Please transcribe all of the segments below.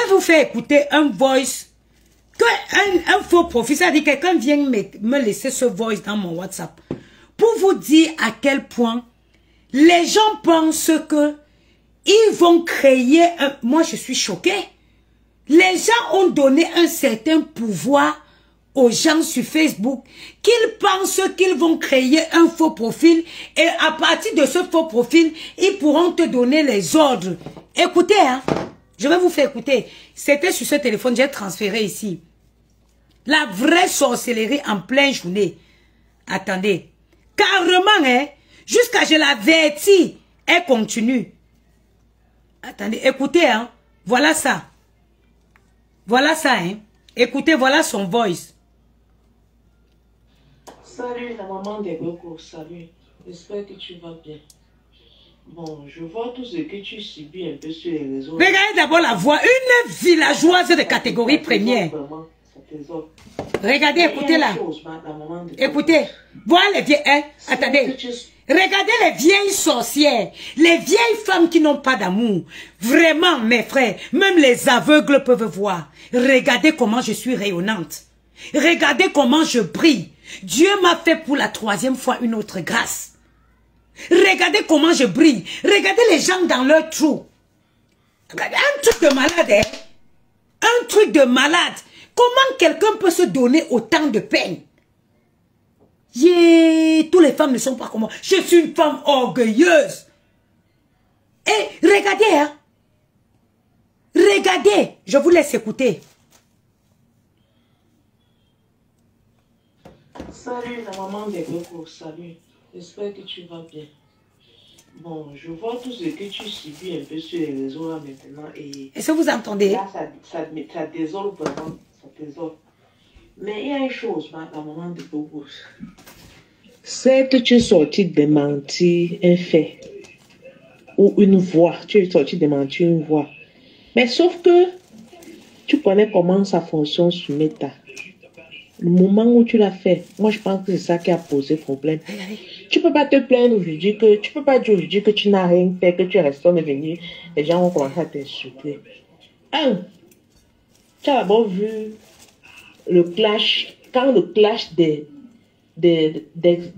vais vous faire écouter un voice, un faux profil, c'est-à-dire quelqu'un vient me laisser ce voice dans mon WhatsApp pour vous dire à quel point les gens pensent que ils vont créer un... Moi, je suis choquée. Les gens ont donné un certain pouvoir aux gens sur Facebook qu'ils pensent qu'ils vont créer un faux profil et à partir de ce faux profil, ils pourront te donner les ordres. Écoutez, hein, je vais vous faire écouter. C'était sur ce téléphone, j'ai transféré ici. La vraie sorcellerie en pleine journée. Attendez. Carrément, hein, jusqu'à je l'avertis, elle continue. Attendez, écoutez, hein, voilà ça. Voilà ça, hein. Écoutez, voilà son voice. Salut la maman des Boko, salut. J'espère que tu vas bien. Bon, je vois tout ce que tu subis un peu sur les réseaux. Regardez d'abord la voix, une villageoise de catégorie première. Regardez, écoutez là. Écoutez, voilà les vieilles, hein, attendez. Regardez les vieilles sorcières, les vieilles femmes qui n'ont pas d'amour. Vraiment, mes frères, même les aveugles peuvent voir. Regardez comment je suis rayonnante. Regardez comment je brille. Dieu m'a fait pour la 3e fois une autre grâce. Regardez comment je brille. Regardez les gens dans leur trou. Regardez, un truc de malade, hein? Un truc de malade. Comment quelqu'un peut se donner autant de peine? Yeah, toutes les femmes ne sont pas comme moi. Je suis une femme orgueilleuse. Et regardez, hein. Regardez. Je vous laisse écouter. Salut la maman des Boko, salut. J'espère que tu vas bien. Bon, je vois tout ce que tu subis un peu sur les réseaux là maintenant. Est-ce que vous entendez? Là, ça désole vraiment. Ça désole. Mais il y a une chose, la maman des Boko. C'est que tu es sorti démentir un fait. Ou une voix. Tu es sorti démentir une voix. Mais sauf que tu connais comment ça fonctionne sur Meta. Le moment où tu l'as fait, moi je pense que c'est ça qui a posé problème. Tu peux pas te plaindre aujourd'hui que, tu peux pas dire aujourd'hui que tu n'as rien fait, que tu es resté devenu, les gens vont commencer à t'insulter. Tu as d'abord vu le clash, quand le clash des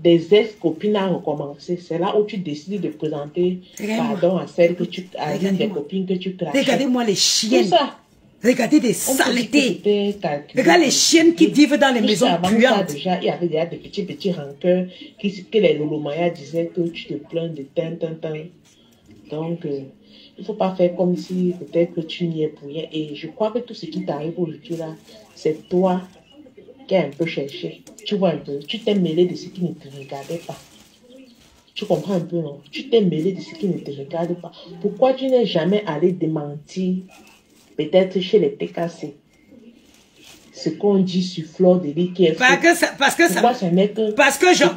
ex-copines a recommencé, c'est là où tu décides de présenter pardon à celle que tu as une des copines que tu clashes. Regardez-moi les chiennes. C'est ça. Regardez des saletés. Regardez les chiennes qui vivent dans les maisons puantes. Déjà, il y avait déjà des petits rancœurs que les Lolomaya disaient que tu te plains de tin. Donc, il ne faut pas faire comme si peut-être que tu n'y es pour rien. Et je crois que tout ce qui t'arrive aujourd'hui là, c'est toi qui as un peu cherché. Tu vois un peu, tu t'es mêlé de ce qui ne te regardait pas. Tu comprends un peu, non? Tu t'es mêlé de ce qui ne te regarde pas. Pourquoi tu n'es jamais allé démentir peut-être chez les TKC ce qu'on dit sur Fleur de Lis qui est faux. Parce que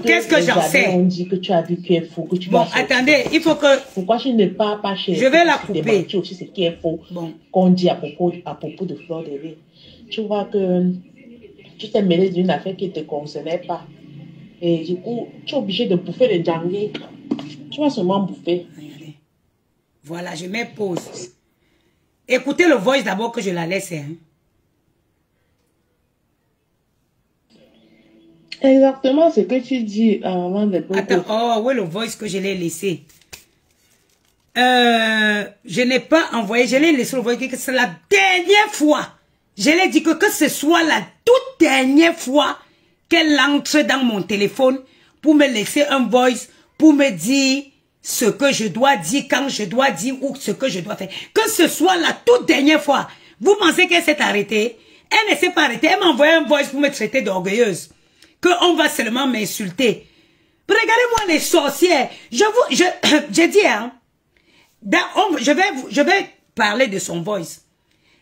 qu'est-ce que j'en sais? On dit que tu as vu qui est faux, que tu bon, attendez, il faut que... Pourquoi tu ne pars pas chez... Je vais la couper. Tu aussi ce qui est faux, bon, qu'on dit à propos de Fleur de Lis. Tu vois que tu t'es mêlé d'une affaire qui ne te concernait pas. Et du coup, tu es obligé de bouffer le janvier. Tu vas seulement bouffer. Voilà, je mets pause. Écoutez le voice d'abord que je la laisse. Hein. Exactement ce que tu dis avant de... Attends, oh oui, le voice que je l'ai laissé. Je n'ai pas envoyé, je l'ai laissé le voice que c'est la dernière fois. Je l'ai dit que ce soit la toute dernière fois qu'elle entre dans mon téléphone pour me laisser un voice, pour me dire ce que je dois dire, quand je dois dire ou ce que je dois faire. Que ce soit la toute dernière fois. Vous pensez qu'elle s'est arrêtée? Elle ne s'est pas arrêtée. Elle m'a envoyé un voice pour me traiter d'orgueilleuse. Qu'on va seulement m'insulter. Regardez-moi les sorcières. Je dis, hein, je vais parler de son voice.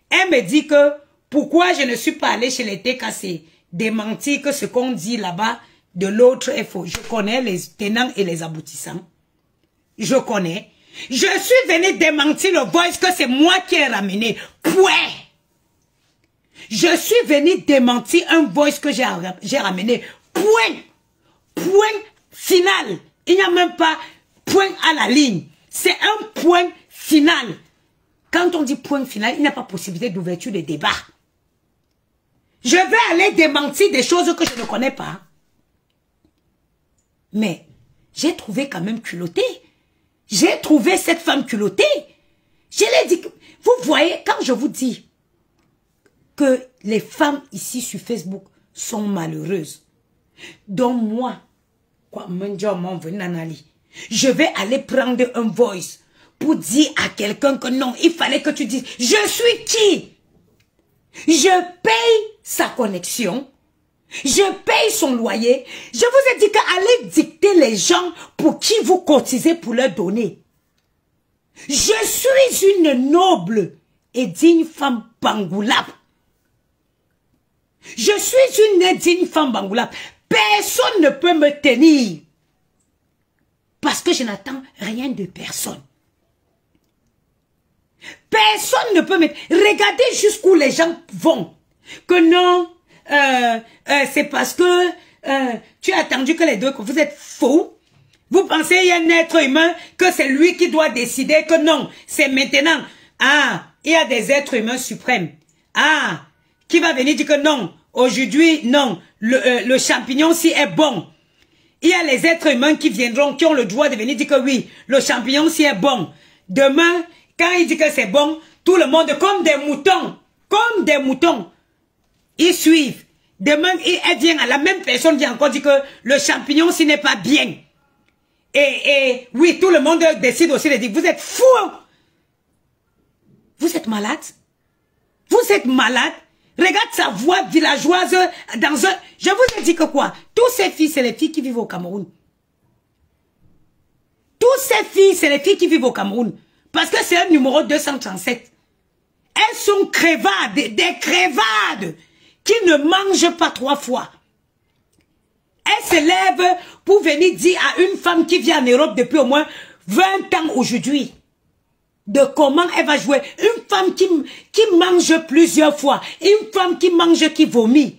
Elle me dit que pourquoi je ne suis pas allée chez les TKC démentir que ce qu'on dit là-bas de l'autre est faux. Je connais les tenants et les aboutissants. Je connais. Je suis venue démentir le voice que c'est moi qui ai ramené. Point. Je suis venue démentir un voice que j'ai ramené. Point. Point final. Il n'y a même pas point à la ligne. C'est un point final. Quand on dit point final, il n'y a pas possibilité d'ouverture de débat. Je vais aller démentir des choses que je ne connais pas. Mais j'ai trouvé quand même culotté. J'ai trouvé cette femme culottée. Je l'ai dit. Vous voyez, quand je vous dis que les femmes ici sur Facebook sont malheureuses, donc moi, je vais aller prendre un voice pour dire à quelqu'un que non, il fallait que tu dises, je suis qui? Je paye sa connexion, je paye son loyer. Je vous ai dit qu'allez dicter les gens pour qui vous cotisez pour leur donner. Je suis une noble et digne femme bangoulable. Je suis une digne femme bangoulable. Personne ne peut me tenir. Parce que je n'attends rien de personne. Personne ne peut me... Regardez jusqu'où les gens vont. Que non, c'est parce que tu as attendu que les deux, que vous êtes faux. Vous pensez qu'il y a un être humain, que c'est lui qui doit décider que non, c'est maintenant. Ah, il y a des êtres humains suprêmes. Ah, qui va venir dire que non, aujourd'hui, non, le champignon-ci est bon. Il y a les êtres humains qui viendront, qui ont le droit de venir dire que oui, le champignon-ci est bon. Demain, quand il dit que c'est bon, tout le monde, comme des moutons, ils suivent. Demain, elle vient, la même personne vient encore dire que le champignon-ci n'est pas bien. Et oui, tout le monde décide aussi de dire, vous êtes fous. Vous êtes malade. Vous êtes malade. Regarde sa voix villageoise dans un... Je vous ai dit que quoi? Tous ces filles, c'est les filles qui vivent au Cameroun. Tous ces filles, c'est les filles qui vivent au Cameroun. Parce que c'est un numéro 237. Elles sont crevades, des crevades, qui ne mangent pas 3 fois. Elle se lève pour venir dire à une femme qui vit en Europe depuis au moins 20 ans aujourd'hui de comment elle va jouer. Une femme qui mange plusieurs fois. Une femme qui mange, qui vomit.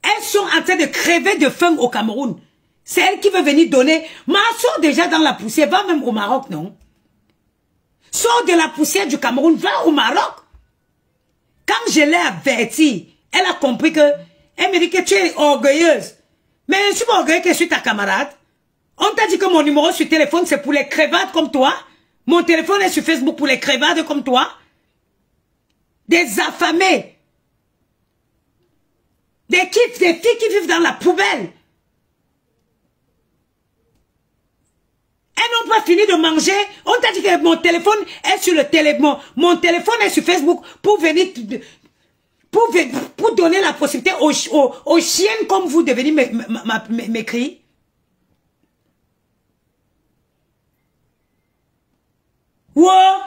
Elles sont en train de crever de faim au Cameroun. C'est elle qui veut venir donner. Ma sort déjà dans la poussière. Va même au Maroc, non? Sors de la poussière du Cameroun. Va au Maroc. Quand je l'ai avertie, elle a compris que... Elle me dit que tu es orgueilleuse. Mais je ne suis pas orgueilleuse que je suis ta camarade. On t'a dit que mon numéro sur téléphone, c'est pour les crevades comme toi. Mon téléphone est sur Facebook pour les crevades comme toi. Des affamés. Des filles qui vivent dans la poubelle. Elles n'ont pas fini de manger. On t'a dit que mon téléphone est sur le téléphone. Mon téléphone est sur Facebook pour venir... Pour donner la possibilité aux chiennes comme vous de venir m'écrire. Wow,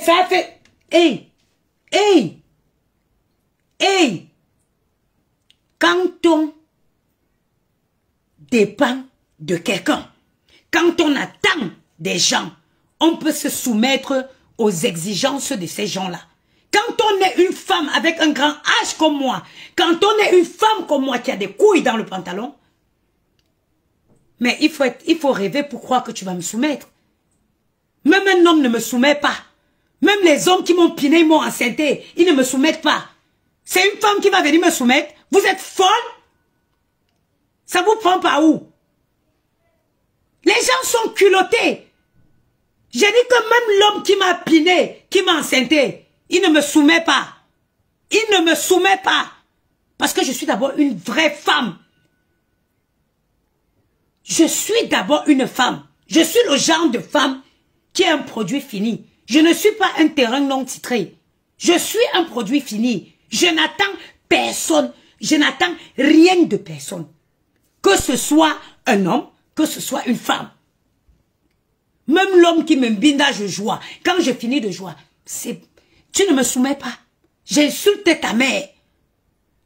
ça fait... Hey! Quand on dépend de quelqu'un, quand on attend des gens, on peut se soumettre aux exigences de ces gens-là. Quand on est une femme avec un grand H comme moi, quand on est une femme comme moi qui a des couilles dans le pantalon, mais il faut rêver pour croire que tu vas me soumettre. Même un homme ne me soumet pas. Même les hommes qui m'ont piné, ils m'ont enceinté, ils ne me soumettent pas. C'est une femme qui va venir me soumettre. Vous êtes folle? Ça vous prend par où? Les gens sont culottés. J'ai dit que même l'homme qui m'a piné, qui m'a enceinté, il ne me soumet pas. Il ne me soumet pas. Parce que je suis d'abord une vraie femme. Je suis d'abord une femme. Je suis le genre de femme qui est un produit fini. Je ne suis pas un terrain non titré. Je suis un produit fini. Je n'attends personne. Je n'attends rien de personne. Que ce soit un homme, que ce soit une femme. Même l'homme qui me binda, je joie. Quand je finis de jouer, c'est... Tu ne me soumets pas. J'ai insulté ta mère.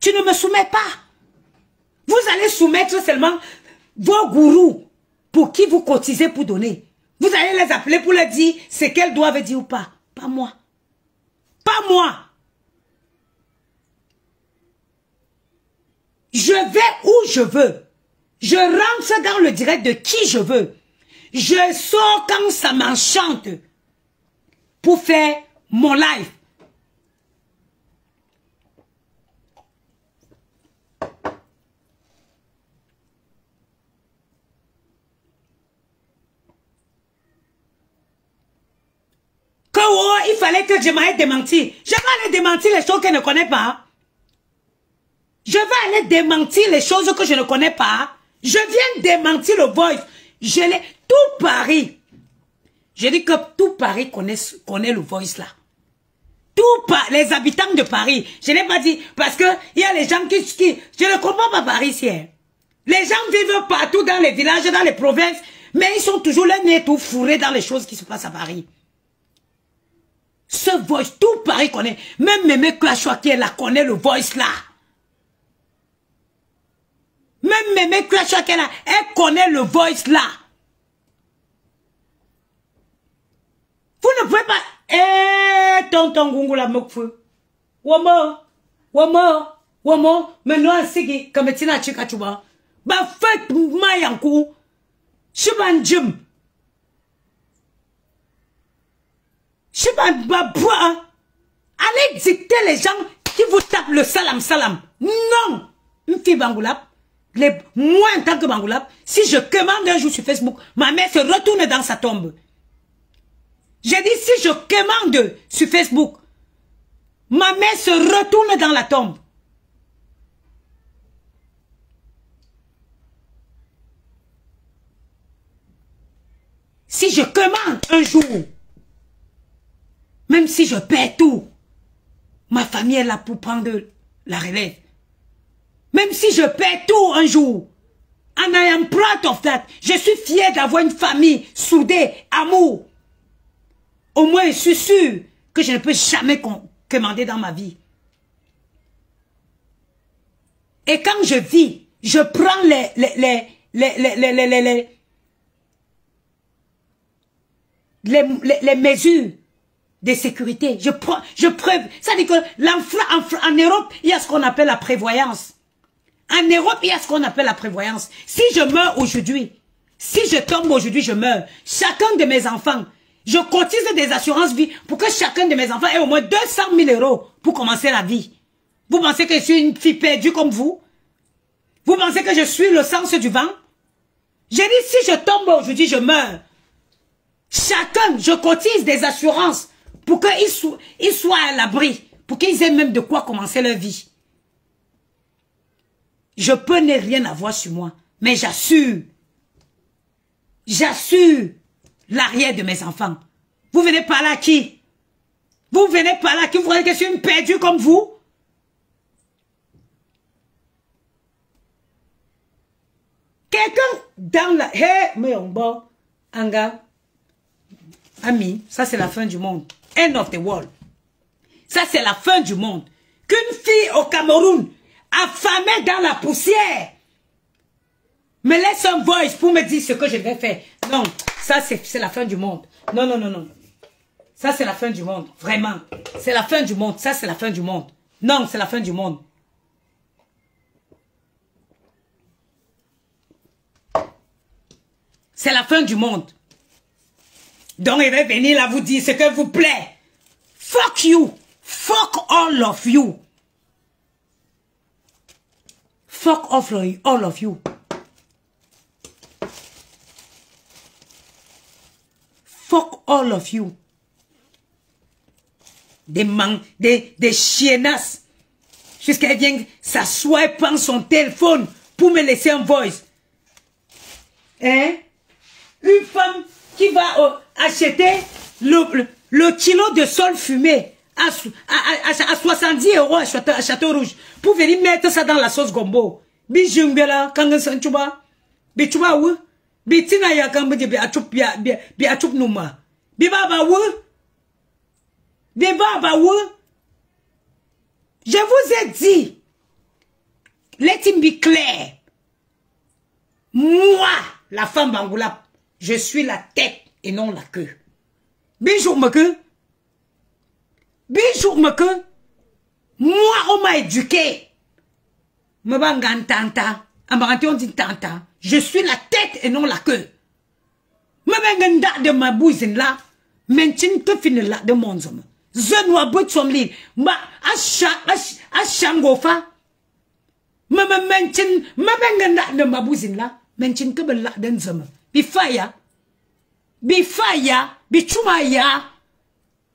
Tu ne me soumets pas. Vous allez soumettre seulement vos gourous pour qui vous cotisez pour donner. Vous allez les appeler pour leur dire ce qu'elles doivent dire ou pas. Pas moi. Pas moi. Je vais où je veux. Je rentre dans le direct de qui je veux. Je sors quand ça m'enchante pour faire mon live. Que oh, il fallait que je m'aille démentir. Je vais aller démentir les choses qu'elle ne connaît pas. Je vais aller démentir les choses que je ne connais pas. Je viens démentir le voice. Je l'ai... Tout Paris. Je dis que tout Paris connaît le voice là. Les habitants de Paris. Je n'ai pas dit... Parce que il y a les gens qui... Je ne comprends pas Paris ici. Hein. Les gens vivent partout dans les villages, dans les provinces. Mais ils sont toujours le nez tout fourré dans les choses qui se passent à Paris. Ce voice, tout Paris connaît. Même Mémé Clachoua qui est là connaît le voice là. Même Mémé Clachoua qui est là, elle connaît le voice là. Vous ne pouvez pas... Eh, tonton Gungula Mokfou. Womo, maintenant, Sigi, comme Tina Chikachuba. Ba fait Mayankou. Chiban Jim. Allez dicter les gens qui vous tapent le salam. Non. Une fille Bangoulap. Moi, en tant que Bangoulap, si je commande un jour sur Facebook, ma mère se retourne dans sa tombe. J'ai dit, si je commande sur Facebook, ma mère se retourne dans la tombe. Si je commande un jour, même si je perds tout, ma famille est là pour prendre la relève. Même si je perds tout un jour, and I am proud of that. Je suis fier d'avoir une famille soudée, amour. Au moins, je suis sûr que je ne peux jamais commander dans ma vie. Et quand je vis, je prends les mesures de sécurité. Je preuve. Ça dit que en Europe, il y a ce qu'on appelle la prévoyance. En Europe, il y a ce qu'on appelle la prévoyance. Si je meurs aujourd'hui, si je tombe aujourd'hui, je meurs. Chacun de mes enfants, je cotise des assurances vie pour que chacun de mes enfants ait au moins 200 000 € pour commencer la vie. Vous pensez que je suis une fille perdue comme vous? Vous pensez que je suis le sens du vent? J'ai dit, si je tombe aujourd'hui, je meurs. Chacun, je cotise des assurances pour qu'ils soient à l'abri, pour qu'ils aient même de quoi commencer leur vie. Je peux ne rien avoir sur moi, mais j'assure l'arrière de mes enfants. Vous venez par là qui? Vous venez par là qui? Vous voyez que je suis une perdue comme vous? Quelqu'un dans la... Hey, mais on bat, Anga. Ami, ça c'est la fin du monde. End of the world. Ça c'est la fin du monde. Qu'une fille au Cameroun, affamée dans la poussière, me laisse un voice pour me dire ce que je vais faire. Non, ça c'est la fin du monde. Non. Ça c'est la fin du monde. Vraiment. C'est la fin du monde. Ça c'est la fin du monde. Non, c'est la fin du monde. C'est la fin du monde. Donc il va venir là vous dire ce que vous plaît. Fuck you. Fuck all of you. Fuck off all of you. Fuck all of you. Des chiennasses. Jusqu'à qu'elle vienne s'asseoir et prendre son téléphone pour me laisser un voice. Hein? Une femme qui va acheter le kilo de sol fumé à 70 € à Château Rouge pour venir mettre ça dans la sauce gombo. Bijumbela, kangen sanchuba, bichuba wu, bitina ya kambi bi achup numa. Bibaba wu, bibaba wu. Je vous ai dit, let him be clear. Moi, la femme Bangoulap, je suis la tête et non la queue. Bijou me que. Bijou me que. Moi, on m'a éduqué. Me bangan tanta. Amaranti on dit tanta. Je suis la tête et non la queue. Me bangan da de ma bousine là. Mentine que fin là de mon homme. Zenwa botsomli. Ma ashangofa. Ma mention ma benganda de mabuzin la. Mention que la denzama. Bifaya. Bifaya. Bichumaya.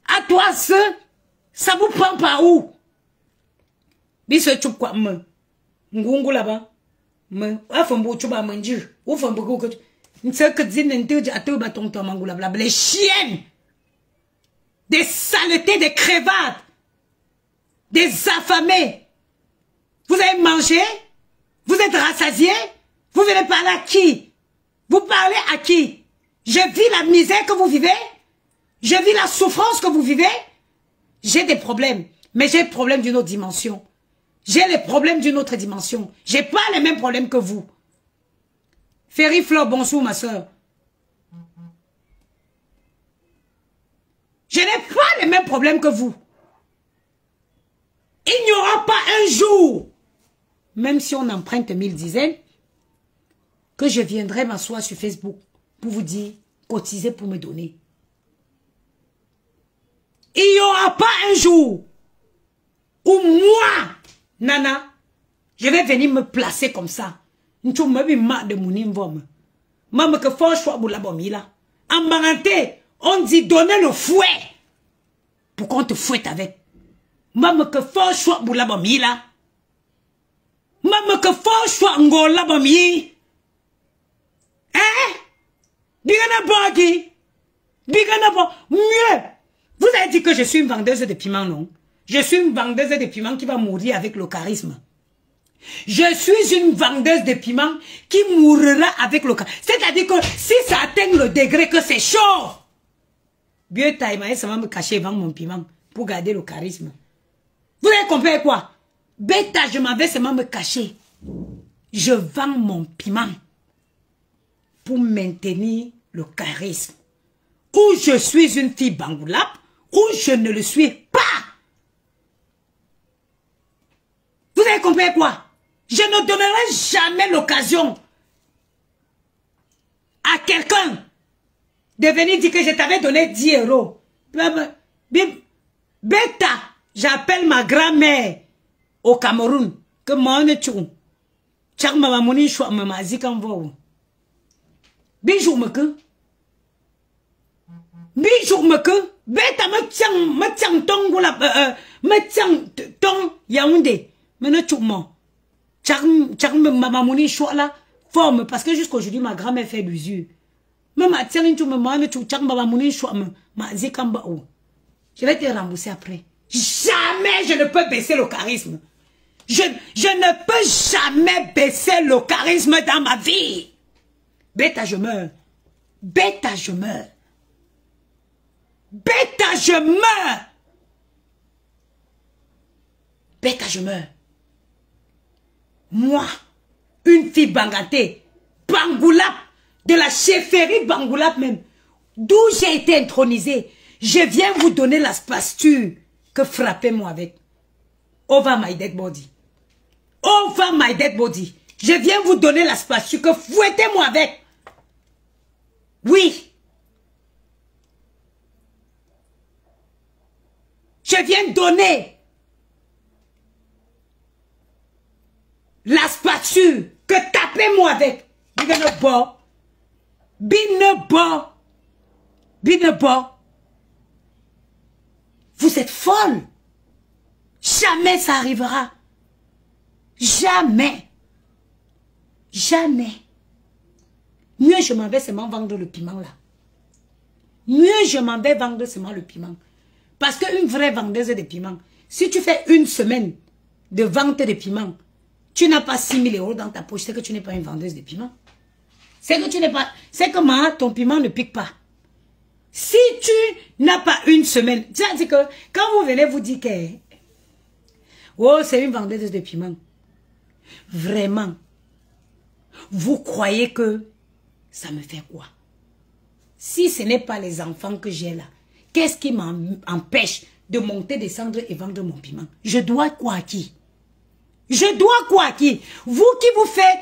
À toi ça vous prend par où? Bise chup quoi me. Ngungu là-bas. Me. Afambo chuba manjir. Ufambo ko. Les chiennes, des saletés, des crevades, des affamés. Vous avez mangé? Vous êtes rassasiés? Vous venez parler à qui? Vous parlez à qui? Je vis la misère que vous vivez? Je vis la souffrance que vous vivez? J'ai des problèmes, mais j'ai des problèmes d'une autre dimension. J'ai les problèmes d'une autre dimension. J'ai pas les mêmes problèmes que vous. Ferry Fleur, bonjour ma soeur. Je n'ai pas les mêmes problèmes que vous. Il n'y aura pas un jour, même si on emprunte 1000 dizaines, que je viendrai m'asseoir sur Facebook pour vous dire, cotisez pour me donner. Il n'y aura pas un jour où moi, Nana, je vais venir me placer comme ça. On dit donner le fouet pour qu'on te fouette avec. Maman que fort choix pour la bomie là. Maman que fort choix ngola bomie. Hein? Bigana bagi. Bigana bo. Mieux. Vous avez dit que je suis une vendeuse de piment, non? Je suis une vendeuse de piment qui va mourir avec le charisme. Je suis une vendeuse de piment qui mourra avec le charisme. C'est-à-dire que si ça atteint le degré que c'est chaud, bien taille, ça va me cacher vendre mon piment pour garder le charisme. Vous avez compris quoi? Bêta, je m'en vais seulement me cacher. Je vends mon piment pour maintenir le charisme. Ou je suis une fille bangoulap, ou je ne le suis pas. Vous avez compris quoi? Je ne donnerai jamais l'occasion à quelqu'un de venir dire que je t'avais donné 10 euros. Bêta, j'appelle ma grand-mère au Cameroun. Que moi, on est tout. Chaque maman, mon choix, me m'a dit qu'on va. Bijou me que. Bijou me que. Bêta me tiens ton, me tiens ton, Yaoundé. Mais ne tout moi. Chaque maman, mon choix là, forme, parce que jusqu'aujourd'hui, ma grand-mère fait l'usure. Même à tiens, tu me manges, tu chaque maman, mon choix, m'a dit qu'on va. Je vais te rembourser après. Jamais je ne peux baisser le charisme. Je ne peux jamais baisser le charisme dans ma vie. Bêta, je meurs. Bêta, je meurs. Bêta, je meurs. Bêta, je meurs. Moi, une fille bangatée, Bangoulap, de la chefferie Bangoulap même, d'où j'ai été intronisée, je viens vous donner la spasture que frappez-moi avec. Over my dead body. Over my dead body. Je viens vous donner la spasture que fouettez-moi avec. Oui. Je viens donner la spatule que tapez-moi avec. Binebo. Vous êtes folle. Jamais ça arrivera. Jamais. Jamais. Mieux je m'en vais seulement vendre le piment là. Mieux je m'en vais vendre seulement le piment. Parce qu'une vraie vendeuse de piment, si tu fais une semaine de vente de piment, tu n'as pas 6 000 euros dans ta poche, c'est que tu n'es pas une vendeuse de piment. C'est que tu n'es pas... C'est que ton piment ne pique pas. Si tu n'as pas une semaine... C'est que quand vous venez vous dire que... Oh, c'est une vendeuse de piment. Vraiment. Vous croyez que ça me fait quoi? Si ce n'est pas les enfants que j'ai là, qu'est-ce qui m'empêche de monter, descendre et vendre mon piment? Je dois quoi à qui? Je dois quoi à qui? Vous qui vous faites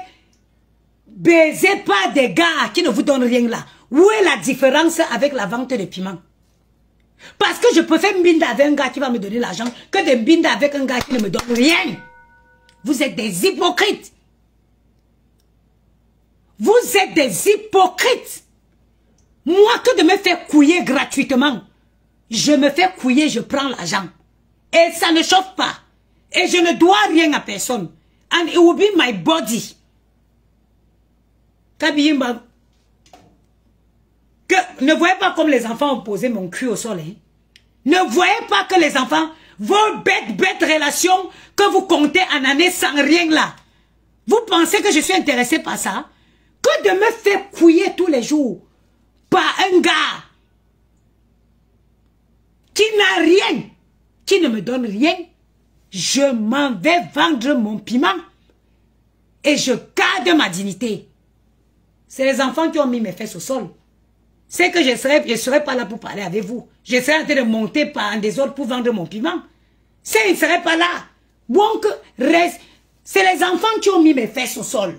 baiser par des gars qui ne vous donnent rien là. Où est la différence avec la vente de piment? Parce que je préfère mbinda avec un gars qui va me donner l'argent que de mbinda avec un gars qui ne me donne rien. Vous êtes des hypocrites. Vous êtes des hypocrites. Moi, que de me faire couiller gratuitement. Je me fais couiller, je prends l'argent. Et ça ne chauffe pas. Et je ne dois rien à personne. And it will be my body. Kabiyimba. Que ne voyez pas comme les enfants ont posé mon cul au sol. Hein? Ne voyez pas que les enfants, vos bêtes relations que vous comptez en année sans rien là. Vous pensez que je suis intéressé par ça? Que de me faire couiller tous les jours par un gars qui n'a rien, qui ne me donne rien, je m'en vais vendre mon piment et je garde ma dignité. C'est les enfants qui ont mis mes fesses au sol. C'est que je serai pas là pour parler avec vous. Je serai en train de monter par un désordre pour vendre mon piment. Ils ne seraient pas là. Donc, c'est les enfants qui ont mis mes fesses au sol.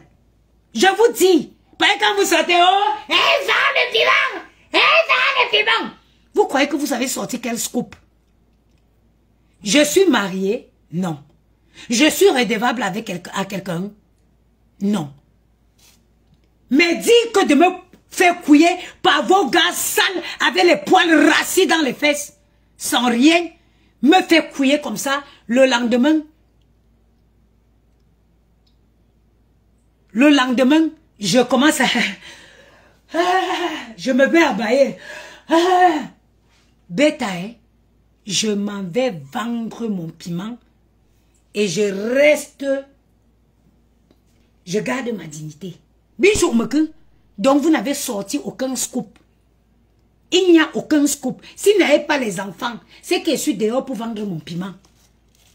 Je vous dis, quand vous sortez, oh, vends le piment, vends le piment. Vous croyez que vous savez sortir quel scoop? Je suis mariée? Non. Je suis redevable à quelqu'un? Non. Mais dire que de me faire couiller par vos gars sales avec les poils rassis dans les fesses, sans rien, me faire couiller comme ça, le lendemain, je commence à... je me mets à bailler. Bêta, hein? Je m'en vais vendre mon piment et je reste... Je garde ma dignité. Bijou Meku, donc vous n'avez sorti aucun scoop. Il n'y a aucun scoop. Si vous n'avez pas les enfants, c'est que je suis dehors pour vendre mon piment.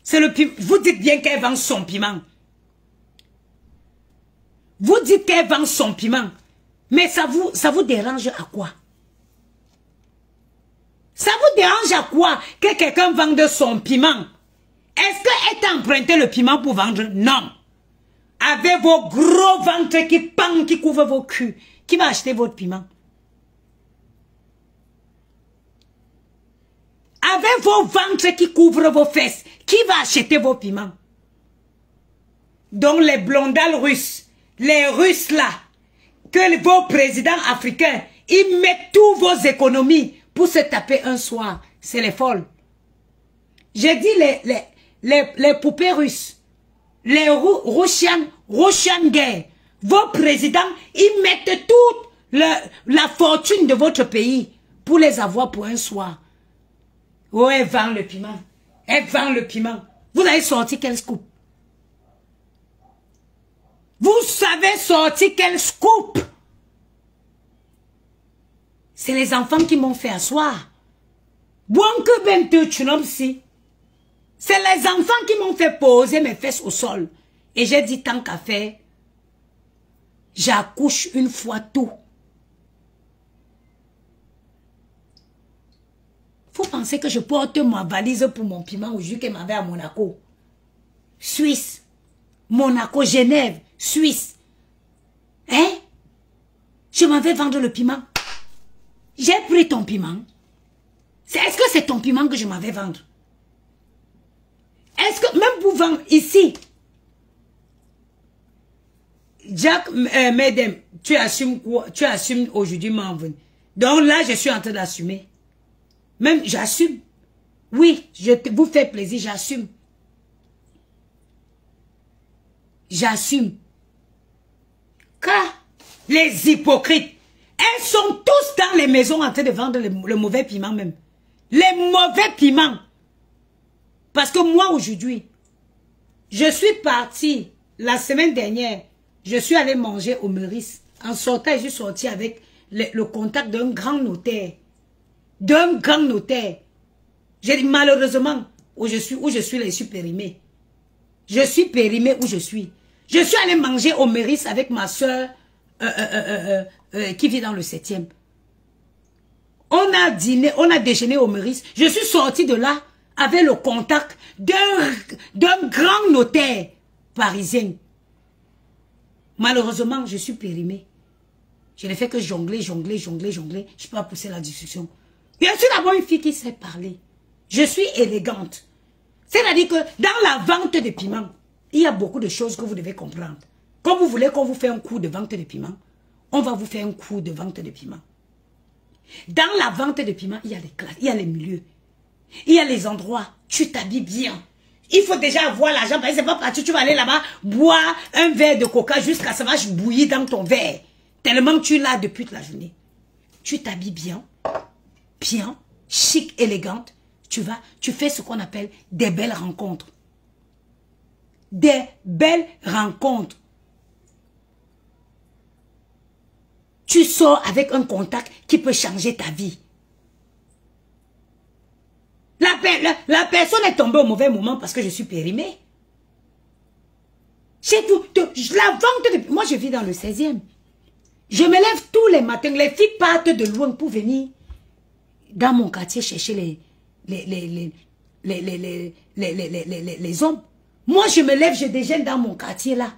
C'est le piment. Vous dites bien qu'elle vend son piment. Vous dites qu'elle vend son piment. Mais ça vous dérange à quoi? Ça vous dérange à quoi que quelqu'un vende son piment? Est-ce qu'elle t'a emprunté le piment pour vendre? Non. Avec vos gros ventres qui pendent, qui couvrent vos culs, qui va acheter votre piment? Avec vos ventres qui couvrent vos fesses, qui va acheter vos piments? Donc les blondales russes, les Russes là, que vos présidents africains, ils mettent tous vos économies pour se taper un soir. C'est les folles. J'ai dit les poupées russes, les Russian guerre. Vos présidents, ils mettent toute la fortune de votre pays pour les avoir pour un soir. Oh, elle vend le piment. Elle vend le piment. Vous avez sorti quel scoop? Vous savez sortir quel scoop? C'est les enfants qui m'ont fait asseoir. C'est les enfants qui m'ont fait poser mes fesses au sol. Et j'ai dit, tant qu'à faire, j'accouche une fois tout. Vous pensez que je porte ma valise pour mon piment au jour qu'elle m'avait à Monaco? Suisse. Monaco, Genève, Suisse. Hein? Je m'en vais vendre le piment. J'ai pris ton piment. Est-ce que c'est ton piment que je m'en vais vendre? Est-ce que même pour vendre ici, Jack, mesdames, tu assumes quoi? Tu assumes aujourd'hui m'envoyer. Donc là, je suis en train d'assumer. Même, j'assume. Oui, je vous fais plaisir, j'assume. J'assume. Car les hypocrites, elles sont tous dans les maisons en train de vendre le mauvais piment même. Les mauvais piments. Parce que moi aujourd'hui, je suis partie la semaine dernière, je suis allée manger au Meurice. En sortant, je suis sortie avec le contact d'un grand notaire. D'un grand notaire. J'ai dit malheureusement, où je suis, je suis périmée. Je suis périmée où je suis. Je suis allée manger au Meurice avec ma soeur qui vit dans le 7e. On a dîné, on a déjeuné au Meurice. Je suis sortie de là avec le contact d'un grand notaire parisien. Malheureusement, je suis périmée. Je n'ai fait que jongler. Je ne peux pas pousser la discussion. Je suis d'abord une fille qui sait parler. Je suis élégante. C'est-à-dire que dans la vente de piments, il y a beaucoup de choses que vous devez comprendre. Quand vous voulez qu'on vous fasse un cours de vente de piments, on va vous faire un cours de vente de piments. Dans la vente de piments, il y a les classes, il y a les milieux. Il y a les endroits, tu t'habilles bien. Il faut déjà avoir l'argent, parce que c'est pas parti, tu vas aller là-bas, boire un verre de coca jusqu'à ça va bouillir dans ton verre. Tellement que tu l'as depuis toute la journée. Tu t'habilles bien, chic, élégante. Tu fais ce qu'on appelle des belles rencontres. Des belles rencontres. Tu sors avec un contact qui peut changer ta vie. La personne est tombée au mauvais moment parce que je suis périmée. C'est tout. La vente de... Moi, je vis dans le 16e. Je me lève tous les matins. Les filles partent de loin pour venir dans mon quartier chercher les hommes. Moi, je me lève, je déjeune dans mon quartier là,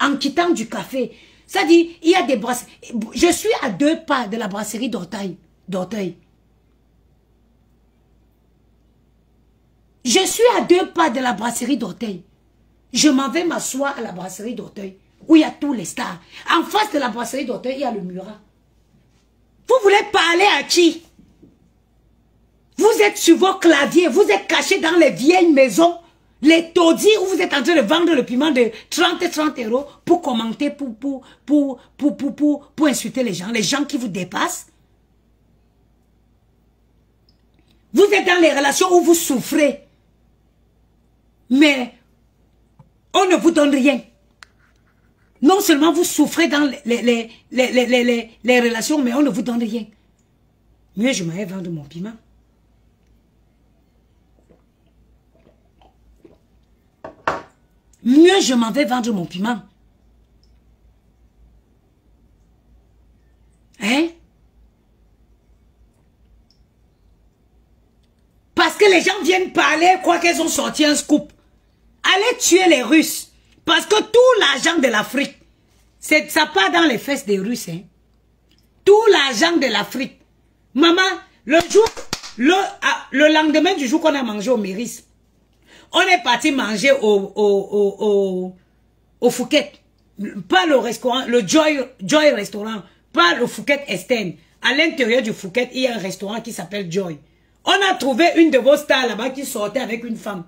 en quittant du café. Ça dit, il y a des brasseries. Je suis à 2 pas de la brasserie d'Auteuil. Je suis à 2 pas de la brasserie d'Auteuil. Je m'en vais m'asseoir à la brasserie d'Auteuil, où il y a tous les stars. En face de la brasserie d'Auteuil, il y a le Murat. Vous voulez parler à qui? Vous êtes sur vos claviers, vous êtes cachés dans les vieilles maisons, les taudis où vous êtes en train de vendre le piment de 30 € pour commenter, pour insulter les gens qui vous dépassent. Vous êtes dans les relations où vous souffrez, mais on ne vous donne rien. Non seulement vous souffrez dans les relations, mais on ne vous donne rien. Mieux je m'en vais vendre mon piment. Mieux je m'en vais vendre mon piment. Hein? Parce que les gens viennent parler, croient qu'elles ont sorti un scoop. Allez tuer les Russes. Parce que tout l'argent de l'Afrique, ça part dans les fesses des Russes. Hein? Tout l'argent de l'Afrique. Maman, le lendemain du jour qu'on a mangé au Méris, on est parti manger au Fouquet. Pas le restaurant, le Joy Restaurant. Pas le Fouquet Esten. À l'intérieur du Fouquet, il y a un restaurant qui s'appelle Joy. On a trouvé une de vos stars là-bas qui sortait avec une femme.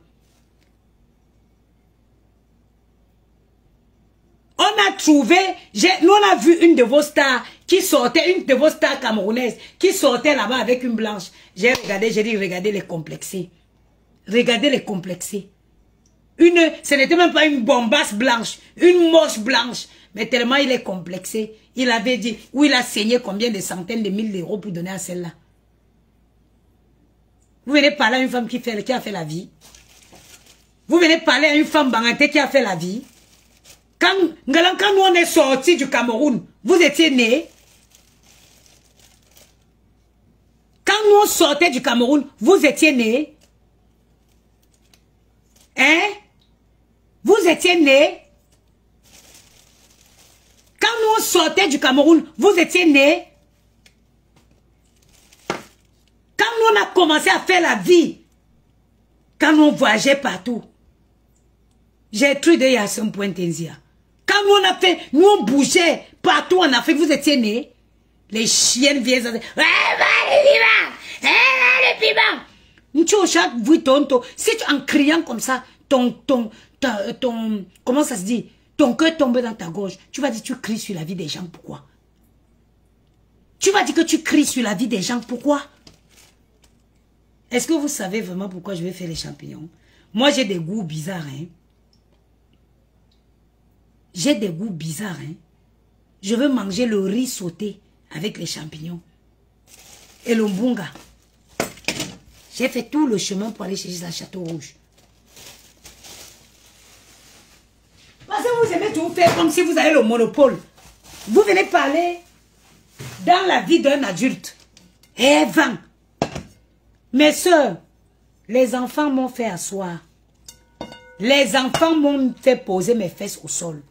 On a trouvé, nous on a vu une de vos stars qui sortait, une de vos stars camerounaises qui sortait là-bas avec une blanche. J'ai regardé, j'ai dit, regardez les complexés. Regardez les complexés. Ce n'était même pas une bombasse blanche, une moche blanche. Mais tellement il est complexé. Il avait dit, où il a saigné combien de centaines de mille d'euros pour donner à celle-là. Vous venez parler à une femme qui a fait la vie. Vous venez parler à une femme bangante qui a fait la vie. Quand nous on est sortis du Cameroun, vous étiez nés. Quand nous on sortait du Cameroun, vous étiez nés. Hein? Vous étiez nés. Quand nous on sortait du Cameroun, vous étiez nés. Quand nous on a commencé à faire la vie, quand nous on voyageait partout, j'ai cru de Yassine Pointenzia. Quand nous on a fait, nous on bougeait partout en Afrique, vous étiez nés. Les chiennes viennent, le piment. Si tu en criant comme ça, comment ça se dit, ton cœur tombe dans ta gorge, tu vas dire tu cries sur la vie des gens, pourquoi? Tu vas dire que tu cries sur la vie des gens, pourquoi? Est-ce que vous savez vraiment pourquoi je vais faire les champignons? Moi j'ai des goûts bizarres, hein. J'ai des goûts bizarres, hein. Je veux manger le riz sauté avec les champignons. Et le mbunga. J'ai fait tout le chemin pour aller chez la Château Rouge. Parce que vous aimez tout faire comme si vous avez le monopole. Vous venez parler dans la vie d'un adulte. Eh, vent. Mes soeurs, les enfants m'ont fait asseoir. Les enfants m'ont fait poser mes fesses au sol.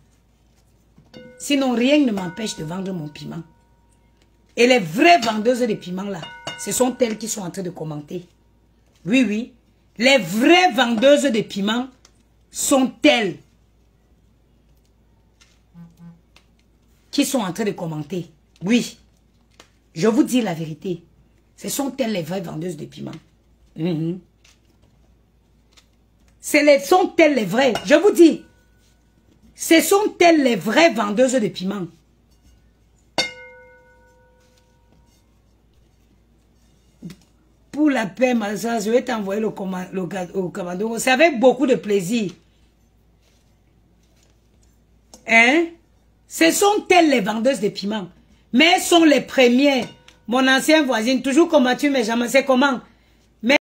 Sinon, rien ne m'empêche de vendre mon piment. Et les vraies vendeuses de piments là, ce sont elles qui sont en train de commenter. Oui, oui. Les vraies vendeuses de piments sont elles qui sont en train de commenter. Oui. Je vous dis la vérité. Ce sont elles les vraies vendeuses de piments. Sont elles les vraies. Je vous dis. Ce sont elles les vraies vendeuses de piments. Pour la paix, ma soeur, je vais t'envoyer au commando. C'est avec beaucoup de plaisir. Hein? Ce sont elles les vendeuses de piments. Mais elles sont les premières. Mon ancienne voisine, toujours combattu, mais jamais c'est comment.